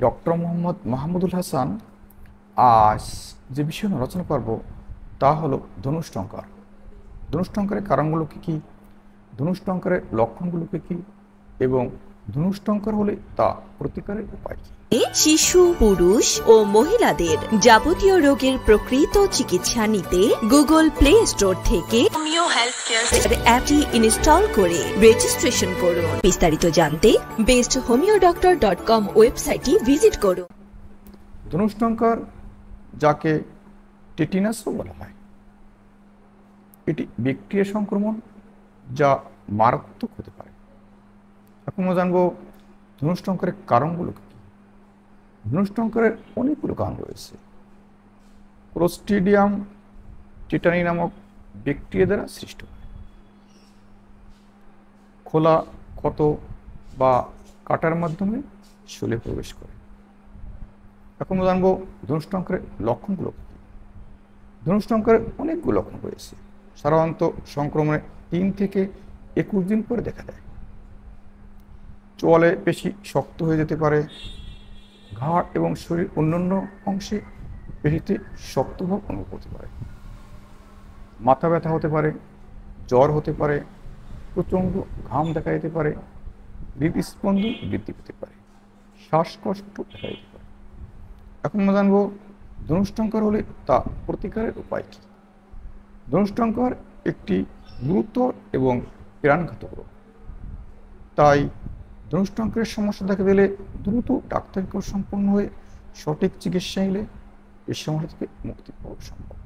Doctor Mohammad Mahmudul Hasan. আজ যে বিষয় নিয়ে আলোচনা করব তা হলো ধনুষ্টঙ্কার। ধনুষ্টঙ্কারের কারণগুলো কী কী, ধনুষ্টঙ্কারের লক্ষণগুলো কী কী এবং ধনুষ্টঙ্কার হলে তা প্রতিকারের উপায় কী। শিশু, পুরুষ ও মহিলাদের যাবতীয় রোগের প্রকৃত চিকিৎসা নিতে গুগল প্লে স্টোর থেকে হোমিও হেলথ কেয়ার অ্যাপটি ইনস্টল করে রেজিস্ট্রেশন করুন। বিস্তারিত জানতে besthomeodoctor.com ওয়েবসাইটটি ভিজিট করুন। ধনুষ্টঙ্কার, যাকে টেটিনাসও বলা হয়, এটি ব্যাকটেরিয়া সংক্রমণ যা মারাত্মক হতে পারে। এখন আমরা জানবো ধনুষ্টঙ্কারের কারণগুলো কী। ধনুষ্টঙ্কারের অনেকগুলো কারণ রয়েছে। ক্লোস্ট্রিডিয়াম টেটানি নামক ব্যাকটেরিয়া দ্বারা সৃষ্ট হয়। খোলা ক্ষত বা কাটার মাধ্যমে শরীরে প্রবেশ করে। এখন আমরা জানবো ধনুষ্টঙ্কারের লক্ষণগুলো কী। ধনুষ্টঙ্কারের অনেকগুলো লক্ষণ রয়েছে। সাধারণত সংক্রমণের 3 থেকে 21 দিন পরে দেখা দেয়। চোয়ালে পেশি শক্ত হয়ে যেতে পারে। ঘাড় এবং শরীর অন্যান্য অংশে পেশিতে শক্তভাব অনুভব হতে পারে। মাথা ব্যথা হতে পারে, জ্বর হতে পারে, প্রচণ্ড ঘাম দেখা যেতে পারে, হৃদস্পন্দন বৃদ্ধি পেতে পারে, শ্বাসকষ্ট দেখা যেতে পারে। এখন আমরা জানবো ধনুষ্টঙ্কার হলে তা প্রতিকারের উপায় কী। ধনুষ্টঙ্কার একটি গুরুতর এবং প্রাণঘাতক রোগ। তাই ধনুষ্টঙ্কারের সমস্যা দেখা দিলে দ্রুত ডাক্তারি সম্পন্ন হয়ে সঠিক চিকিৎসা নিলে এই সমস্যা থেকে মুক্তি পাওয়া সম্ভব।